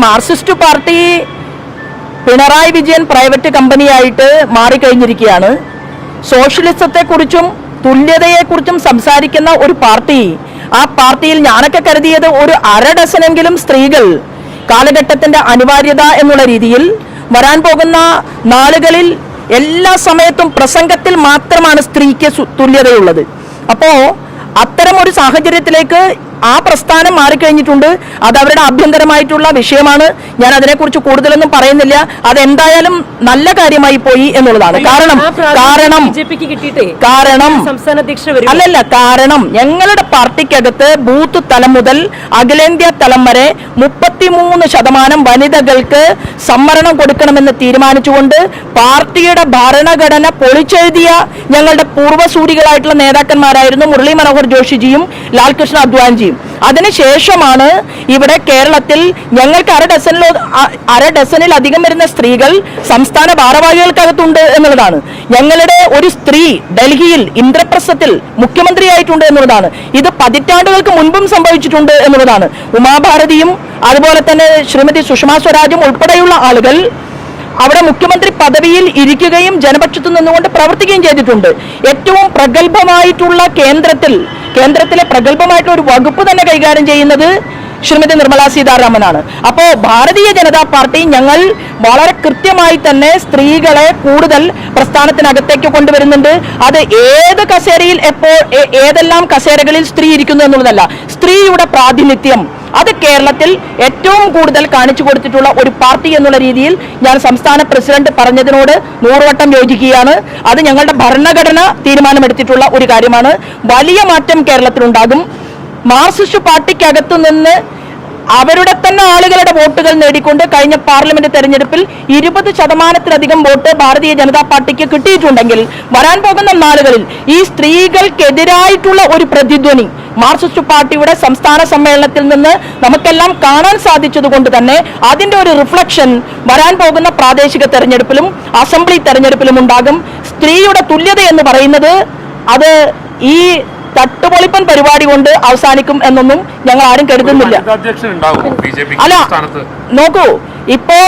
Marxist party Pinarayi Vijayan private കമ്പനിയായിട്ട് മാറിക്കഴിഞ്ഞിരിക്കുകയാണ്. സോഷ്യലിസത്തെക്കുറിച്ചും തുല്യതയെക്കുറിച്ചും സംസാരിക്കുന്ന ഒരു പാർട്ടി, ആ പാർട്ടിയിൽ ഞാനൊക്കെ കരുതിയത് ഒരു ഡസനെങ്കിലും സ്ത്രീകൾ കാലഘട്ടത്തിന്റെ അനിവാര്യത എന്നുള്ള രീതിയിൽ വരാൻ പോകുന്ന നാളുകളിൽ എല്ലാ സമയത്തും പ്രസംഗത്തിൽ മാത്രമാണ് സ്ത്രീക്ക് തുല്യതയുള്ളത്. അപ്പോൾ അത്തരം ഒരു സാഹചര്യത്തിലേക്ക് ആ പ്രസ്ഥാനം മാറിക്കഴിഞ്ഞിട്ടുണ്ട്. അത് അവരുടെ ആഭ്യന്തരമായിട്ടുള്ള വിഷയമാണ്. ഞാൻ അതിനെക്കുറിച്ച് കൂടുതലൊന്നും പറയുന്നില്ല. അതെന്തായാലും നല്ല കാര്യമായി പോയി എന്നുള്ളതാണ്. കാരണം ഞങ്ങളുടെ പാർട്ടിക്കകത്ത് ബൂത്ത് തലം മുതൽ അഖിലേന്ത്യാ തലം വരെ 33% വനിതകൾക്ക് സംവരണം കൊടുക്കണമെന്ന് തീരുമാനിച്ചുകൊണ്ട് പാർട്ടിയുടെ ഭരണഘടന പൊളിച്ചെഴുതിയ ഞങ്ങളുടെ പൂർവ്വസൂരികളായിട്ടുള്ള നേതാക്കന്മാരായിരുന്നു മുരളി മനോഹർ ജോഷിജിയും ലാൽകൃഷ്ണ അദ്വാനിജിയും. അതിനുശേഷമാണ് ഇവിടെ കേരളത്തിൽ ഞങ്ങൾക്ക് അര ഡസനിലധികം വരുന്ന സ്ത്രീകൾ സംസ്ഥാന ഭാരവാഹികൾക്കകത്തുണ്ട് എന്നുള്ളതാണ്. ഞങ്ങളുടെ ഒരു സ്ത്രീ ഡൽഹിയിൽ ഇന്ദ്രപ്രസ്ഥത്തിൽ മുഖ്യമന്ത്രിയായിട്ടുണ്ട് എന്നുള്ളതാണ്. ഇത് പതിറ്റാണ്ടുകൾക്ക് മുൻപും സംഭവിച്ചിട്ടുണ്ട് എന്നുള്ളതാണ്. ഉമാഭാരതിയും അതുപോലെ തന്നെ ശ്രീമതി സുഷമാ സ്വരാജും ഉൾപ്പെടെയുള്ള ആളുകൾ അവിടെ മുഖ്യമന്ത്രി പദവിയിൽ ഇരിക്കുകയും ജനപക്ഷത്തു നിന്നുകൊണ്ട് പ്രവർത്തിക്കുകയും ചെയ്തിട്ടുണ്ട്. ഏറ്റവും പ്രഗത്ഭമായിട്ടുള്ള കേന്ദ്രത്തിലെ പ്രഗത്ഭമായിട്ടുള്ള ഒരു വകുപ്പ് തന്നെ കൈകാര്യം ചെയ്യുന്നത് ശ്രീമതി നിർമ്മലാ സീതാരാമനാണ്. അപ്പോൾ ഭാരതീയ ജനതാ പാർട്ടി ഞങ്ങൾ വളരെ കൃത്യമായി തന്നെ സ്ത്രീകളെ കൂടുതൽ പ്രസ്ഥാനത്തിനകത്തേക്ക് കൊണ്ടുവരുന്നുണ്ട്. അത് ഏത് കസേരയിൽ ഏതെല്ലാം കസേരകളിൽ സ്ത്രീ ഇരിക്കുന്നു എന്നുള്ളതല്ല, സ്ത്രീയുടെ പ്രാതിനിധ്യം അത് കേരളത്തിൽ ഏറ്റവും കൂടുതൽ കാണിച്ചു കൊടുത്തിട്ടുള്ള ഒരു പാർട്ടി എന്നുള്ള രീതിയിൽ ഞാൻ സംസ്ഥാന പ്രസിഡന്റ് പറഞ്ഞതിനോട് 100 വട്ടം യോജിക്കുകയാണ്. അത് ഞങ്ങളുടെ ഭരണഘടന തീരുമാനമെടുത്തിട്ടുള്ള ഒരു കാര്യമാണ്. വലിയ മാറ്റം കേരളത്തിലുണ്ടാകും. മാർക്സിസ്റ്റ് പാർട്ടിക്കകത്തു നിന്ന് അവരുടെ തന്നെ ആളുകളുടെ വോട്ടുകൾ നേടിക്കൊണ്ട് കഴിഞ്ഞ പാർലമെന്റ് തെരഞ്ഞെടുപ്പിൽ 20%-ലധികം വോട്ട് ഭാരതീയ ജനതാ പാർട്ടിക്ക് കിട്ടിയിട്ടുണ്ടെങ്കിൽ വരാൻ പോകുന്ന നാളുകളിൽ ഈ സ്ത്രീകൾക്കെതിരായിട്ടുള്ള ഒരു പ്രതിധ്വനി മാർക്സിസ്റ്റ് പാർട്ടിയുടെ സംസ്ഥാന സമ്മേളനത്തിൽ നിന്ന് നമുക്കെല്ലാം കാണാൻ സാധിച്ചതുകൊണ്ട് തന്നെ അതിന്റെ ഒരു റിഫ്ലക്ഷൻ വരാൻ പോകുന്ന പ്രാദേശിക തെരഞ്ഞെടുപ്പിലും അസംബ്ലി തെരഞ്ഞെടുപ്പിലും ഉണ്ടാകും. സ്ത്രീയുടെ തുല്യത എന്ന് പറയുന്നത് അത് ഈ തട്ടുപൊളിപ്പൻ പരിപാടി കൊണ്ട് അവസാനിക്കും എന്നൊന്നും ഞങ്ങൾ ആരും കരുതുന്നില്ല. അല്ല, നോക്കൂ, ഇപ്പോ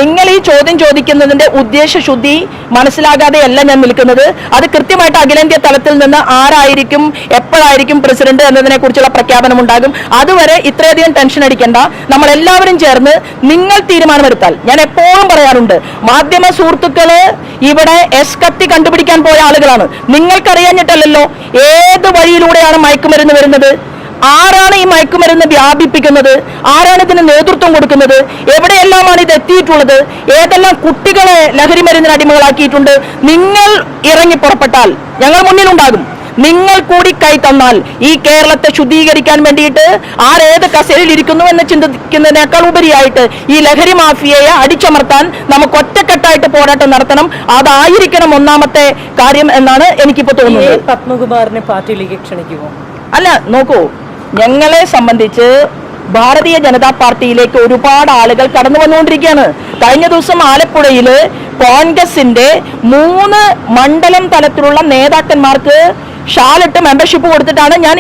നിങ്ങൾ ഈ ചോദ്യം ചോദിക്കുന്നതിന്റെ ഉദ്ദേശശുദ്ധി മനസ്സിലാകാതെയല്ല ഞാൻ നിൽക്കുന്നത്. അത് കൃത്യമായിട്ട് അഖിലേന്ത്യാ തലത്തിൽ നിന്ന് ആരായിരിക്കും എപ്പോഴായിരിക്കും പ്രസിഡന്റ് എന്നതിനെ കുറിച്ചുള്ള പ്രഖ്യാപനം ഉണ്ടാകും. അതുവരെ ഇത്രയധികം ടെൻഷൻ അടിക്കേണ്ട. നമ്മൾ എല്ലാവരും ചേർന്ന് നിങ്ങൾ തീരുമാനമെടുത്താൽ, ഞാൻ എപ്പോഴും പറയാറുണ്ട്, മാധ്യമ സുഹൃത്തുക്കള് ഇവിടെ കത്തി കണ്ടുപിടിക്കാൻ പോയ ആളുകളാണ്. നിങ്ങൾക്കറിയാഞ്ഞിട്ടല്ലോ ഏത് വഴിയിലൂടെയാണ് മയക്കുമരുന്ന് വരുന്നത്, ആരാണ് ഈ മയക്കുമരുന്ന് വ്യാപിപ്പിക്കുന്നത്, ആരാണ് ഇതിന് നേതൃത്വം കൊടുക്കുന്നത്, എവിടെയെല്ലാമാണ് ഇത് എത്തിയിട്ടുള്ളത്, ഏതെല്ലാം കുട്ടികളെ ലഹരി മരുന്നിന് അടിമകളാക്കിയിട്ടുണ്ട്. നിങ്ങൾ ഇറങ്ങി പുറപ്പെട്ടാൽ ഞങ്ങൾ മുന്നിലുണ്ടാകും. നിങ്ങൾ കൂടി കൈ തന്നാൽ ഈ കേരളത്തെ ശുദ്ധീകരിക്കാൻ വേണ്ടിയിട്ട് ആരേത് കസേരയിൽ ഇരിക്കുന്നു എന്ന് ചിന്തിക്കുന്നതിനേക്കാൾ ഉപരിയായിട്ട് ഈ ലഹരി മാഫിയയെ അടിച്ചമർത്താൻ നമുക്ക് ഒറ്റക്കെട്ടായിട്ട് പോരാട്ടം നടത്തണം. അതായിരിക്കണം ഒന്നാമത്തെ കാര്യം എന്നാണ് എനിക്കിപ്പോ തോന്നുന്നത്. പത്മകുമാറിനെ പാർട്ടിയിലേക്ക് ക്ഷണിക്കുമോ? അല്ല, നോക്കൂ, ഞങ്ങളെ സംബന്ധിച്ച് ഭാരതീയ ജനതാ പാർട്ടിയിലേക്ക് ഒരുപാട് ആളുകൾ കടന്നു വന്നുകൊണ്ടിരിക്കുകയാണ്. കഴിഞ്ഞ ദിവസം ആലപ്പുഴയില് കോൺഗ്രസിന്റെ 3 മണ്ഡലം തലത്തിലുള്ള നേതാക്കന്മാർക്ക് ഷാലിട്ട് മെമ്പർഷിപ്പ് കൊടുത്തിട്ടാണ് ഞാൻ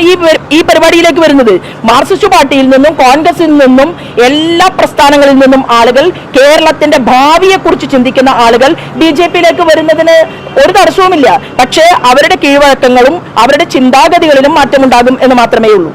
ഈ പരിപാടിയിലേക്ക് വരുന്നത്. മാർക്സിസ്റ്റ് പാർട്ടിയിൽ നിന്നും കോൺഗ്രസിൽ നിന്നും എല്ലാ പ്രസ്ഥാനങ്ങളിൽ നിന്നും ആളുകൾ, കേരളത്തിന്റെ ഭാവിയെക്കുറിച്ച് ചിന്തിക്കുന്ന ആളുകൾ BJPയിലേക്ക് വരുന്നതിന് ഒരു തടസ്സവുമില്ല. പക്ഷേ അവരുടെ കീഴ്വഴക്കങ്ങളും അവരുടെ ചിന്താഗതികളിലും മാറ്റമുണ്ടാകും എന്ന് മാത്രമേ ഉള്ളൂ.